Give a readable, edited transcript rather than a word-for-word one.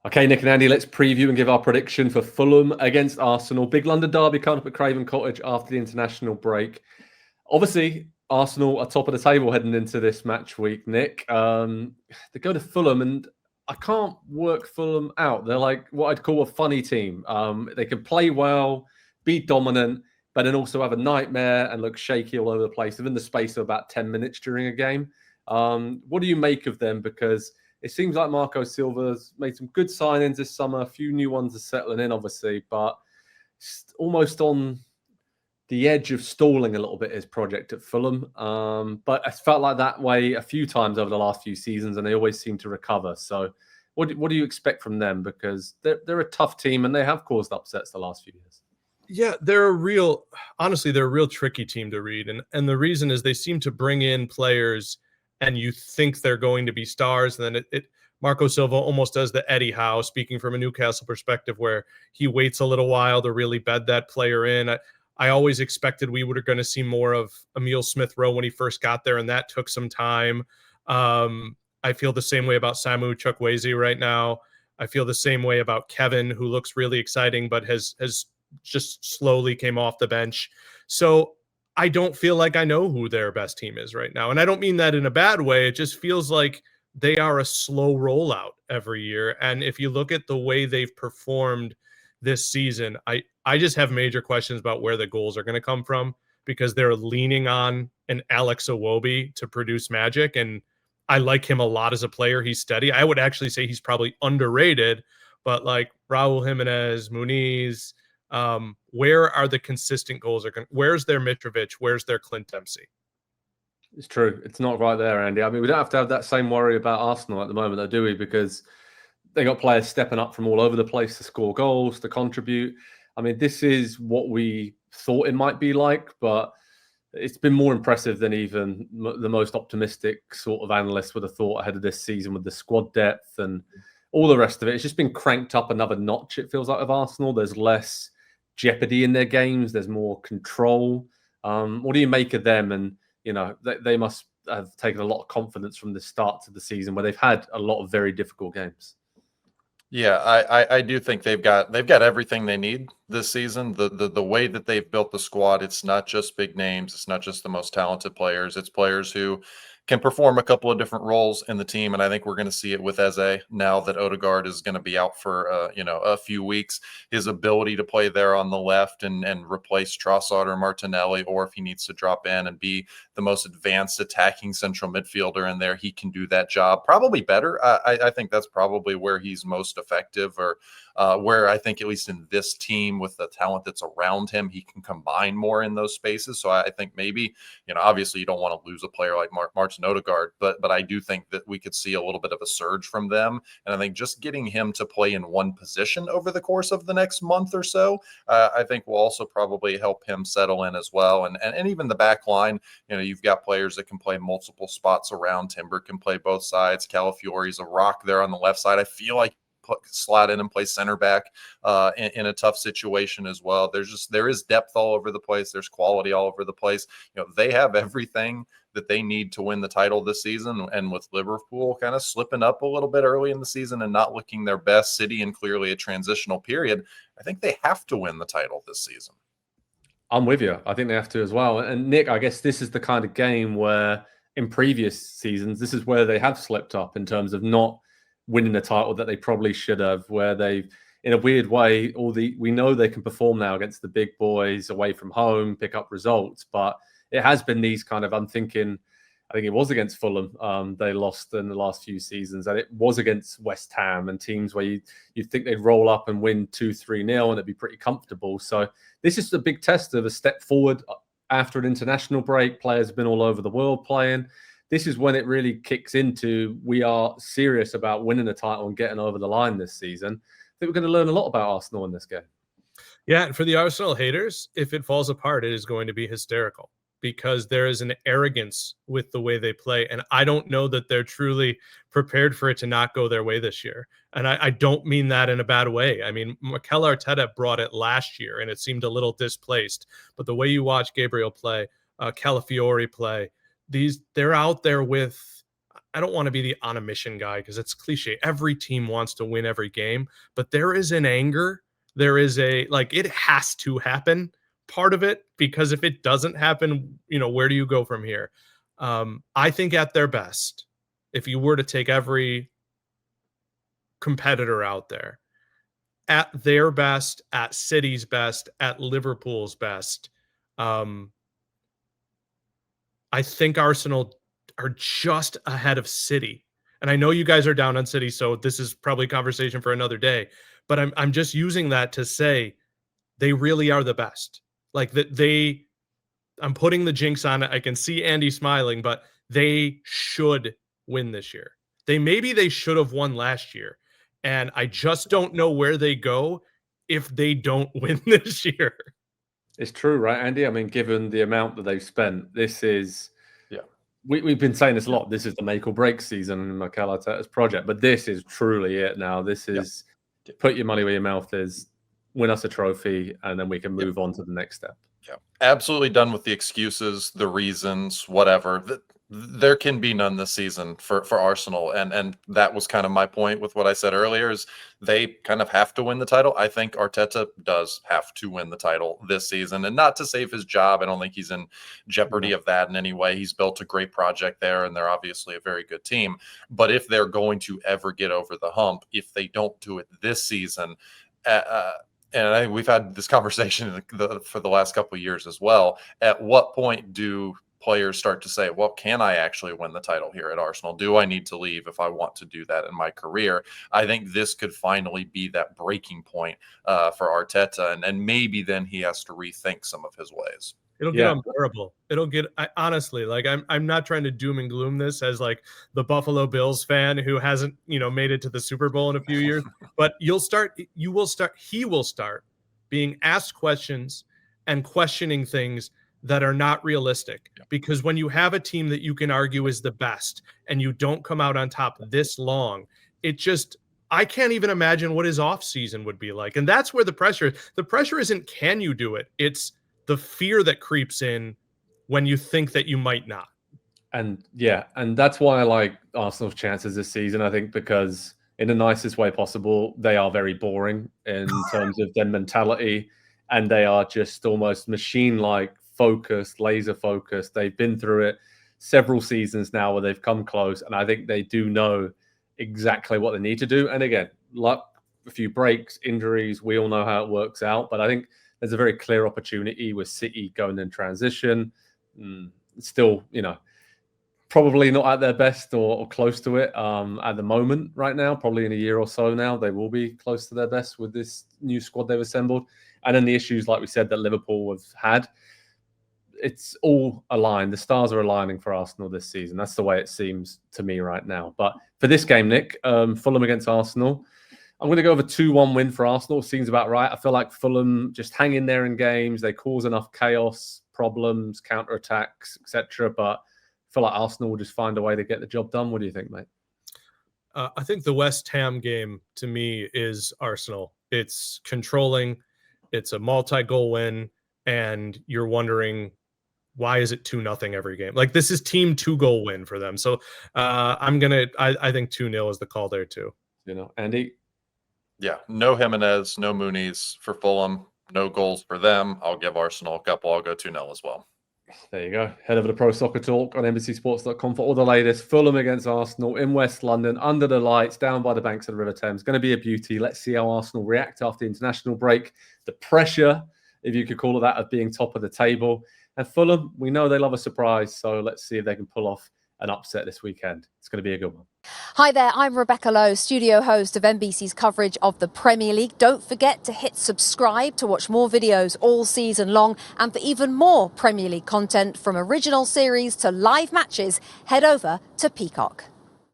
Okay, Nick and Andy, let's preview and give our prediction for Fulham against Arsenal. Big London Derby coming up at Craven Cottage after the international break. Obviously, Arsenal are top of the table heading into this match week, Nick. They go to Fulham, and I can't work Fulham out. They're like what I'd call a funny team. They can play well, be dominant, but then also have a nightmare and look shaky all over the place within the space of about 10 minutes during a game. What do you make of them? Because it seems like Marco Silva's made some good signings this summer. A few new ones are settling in, obviously, but almost on the edge of stalling a little bit his project at Fulham. But it's felt like that way a few times over the last few seasons, and they always seem to recover. So what do you expect from them? Because they're a tough team, and they have caused upsets the last few years. Yeah, they're a real tricky team to read. And the reason is they seem to bring in players and you think they're going to be stars. And then Marco Silva almost does the Eddie Howe, speaking from a Newcastle perspective, where he waits a little while to really bed that player in. I always expected we were going to see more of Emile Smith-Rowe when he first got there, and that took some time. I feel the same way about Samu Chukwueze right now. I feel the same way about Kevin, who looks really exciting, but has just slowly came off the bench. So I don't feel like I know who their best team is right now. And I don't mean that in a bad way. It just feels like they are a slow rollout every year. And if you look at the way they've performed this season, I just have major questions about where the goals are going to come from, because they're leaning on an Alex Iwobi to produce magic. And I like him a lot as a player. He's steady. I would actually say he's probably underrated, but like Raul Jimenez, Muniz, where are the consistent goals? Where's their Mitrovic? Where's their Clint Dempsey? It's true. It's not right there, Andy. I mean, we don't have to have that same worry about Arsenal at the moment, though, do we? Because they got players stepping up from all over the place to score goals, to contribute. I mean, this is what we thought it might be like, but it's been more impressive than even the most optimistic sort of analysts would have thought ahead of this season, with the squad depth and all the rest of it. It's just been cranked up another notch, it feels like, of Arsenal. There's less jeopardy in their games. There's more control. What do you make of them? And, you know, they must have taken a lot of confidence from the start to the season, where they've had a lot of very difficult games. Yeah, I do think they've got everything they need this season. The way that they've built the squad, it's not just big names, it's not just the most talented players, it's players who can perform a couple of different roles in the team. And I think we're going to see it with Eze now that Odegaard is going to be out for a few weeks. His ability to play there on the left and replace Trossard or Martinelli, or if he needs to drop in and be the most advanced attacking central midfielder in there, he can do that job probably better. I think that's probably where he's most effective, or where I think, at least in this team with the talent that's around him, he can combine more in those spaces. So I think maybe, obviously you don't want to lose a player like Martin Odegaard, but I do think that we could see a little bit of a surge from them. And I think just getting him to play in one position over the course of the next month or so, I think will also probably help him settle in as well. And even the back line, you've got players that can play multiple spots around. Timber can play both sides. Calafiori's a rock there on the left side. I feel like slot in and play center back in a tough situation as well. There is depth all over the place. There's quality all over the place. They have everything that they need to win the title this season. And with Liverpool kind of slipping up a little bit early in the season and not looking their best, City in clearly a transitional period, I think they have to win the title this season. I'm with you. I think they have to as well. And Nick, I guess this is the kind of game where in previous seasons, this is where they have slipped up in terms of not winning the title that they probably should have, where they've, in a weird way, we know they can perform now against the big boys away from home, pick up results, but it has been these kind of, I think it was against Fulham, they lost in the last few seasons, and it was against West Ham and teams where you'd think they'd roll up and win 2-3-0 and it'd be pretty comfortable. So this is a big test of a step forward after an international break. Players have been all over the world playing. This is when it really kicks into, we are serious about winning the title and getting over the line this season. I think we're going to learn a lot about Arsenal in this game. Yeah, and for the Arsenal haters, if it falls apart, it is going to be hysterical, because there is an arrogance with the way they play. And I don't know that they're truly prepared for it to not go their way this year. And I don't mean that in a bad way. I mean, Mikel Arteta brought it last year and it seemed a little displaced. But the way you watch Gabriel play, Calafiori play, they're out there with, I don't want to be the on a mission guy because it's cliche. Every team wants to win every game, but there is an anger. There is it has to happen part of it, because if it doesn't happen, where do you go from here? I think at their best, if you were to take every competitor out there, at their best, at City's best, at Liverpool's best, I think Arsenal are just ahead of City. And I know you guys are down on City, so this is probably a conversation for another day. But I'm just using that to say they really are the best. Like that I'm putting the jinx on it. I can see Andy smiling, but they should win this year. They should have won last year. And I just don't know where they go if they don't win this year. It's true, right, Andy? I mean, given the amount that they've spent, this is... We've been saying this a lot. This is the make or break season in Mikel Arteta's project, but this is truly it now. This is put your money where your mouth is, win us a trophy, and then we can move on to the next step. Yeah, absolutely done with the excuses, the reasons, whatever. There can be none this season for Arsenal, and that was kind of my point with what I said earlier, is they kind of have to win the title. I think Arteta does have to win the title this season, and not to save his job. I don't think he's in jeopardy of that in any way. He's built a great project there, and they're obviously a very good team. But if they're going to ever get over the hump, if they don't do it this season, and we've had this conversation for the last couple of years as well, at what point do players start to say, well, can I actually win the title here at Arsenal? Do I need to leave if I want to do that in my career? I think this could finally be that breaking point for Arteta, and maybe then he has to rethink some of his ways. It'll get unbearable. Honestly, like I'm not trying to doom and gloom this as like the Buffalo Bills fan who hasn't, made it to the Super Bowl in a few years, but he will start being asked questions and questioning things that are not realistic. Because when you have a team that you can argue is the best and you don't come out on top this long, I can't even imagine what his off season would be like. And that's where the pressure isn't, can you do it? It's the fear that creeps in when you think that you might not. And that's why I like Arsenal's chances this season, I think, because in the nicest way possible, they are very boring in terms of their mentality, and they are just almost machine-like focused, laser focused. They've been through it several seasons now where they've come close, and I think they do know exactly what they need to do. And again, luck, a few breaks, injuries, we all know how it works out, but I think there's a very clear opportunity with City going in transition. Still, probably not at their best or close to it at the moment right now. Probably in a year or so now, they will be close to their best with this new squad they've assembled. And then the issues, like we said, that Liverpool have had, it's all aligned. The stars are aligning for Arsenal this season. That's the way it seems to me right now. But for this game, Nick, Fulham against Arsenal, I'm going to go with a 2-1 win for Arsenal. Seems about right. I feel like Fulham just hang in there in games. They cause enough chaos, problems, counterattacks, etc. But I feel like Arsenal will just find a way to get the job done. What do you think, mate? I think the West Ham game, to me, is Arsenal. It's controlling. It's a multi-goal win. And you're wondering, why is it 2-0 every game? Like, this is team 2-goal win for them. So I think 2-0 is the call there too. Andy? Yeah, no Jimenez, no Muniz for Fulham, no goals for them. I'll give Arsenal a couple. I'll go 2-0 as well. There you go. Head over to Pro Soccer Talk on NBCSports.com for all the latest. Fulham against Arsenal in West London, under the lights, down by the banks of the River Thames. Going to be a beauty. Let's see how Arsenal react after the international break. The pressure, if you could call it that, of being top of the table. And Fulham, we know they love a surprise, so let's see if they can pull off an upset this weekend. It's going to be a good one. Hi there, I'm Rebecca Lowe, studio host of NBC's coverage of the Premier League. Don't forget to hit subscribe to watch more videos all season long. And for even more Premier League content, from original series to live matches, head over to Peacock.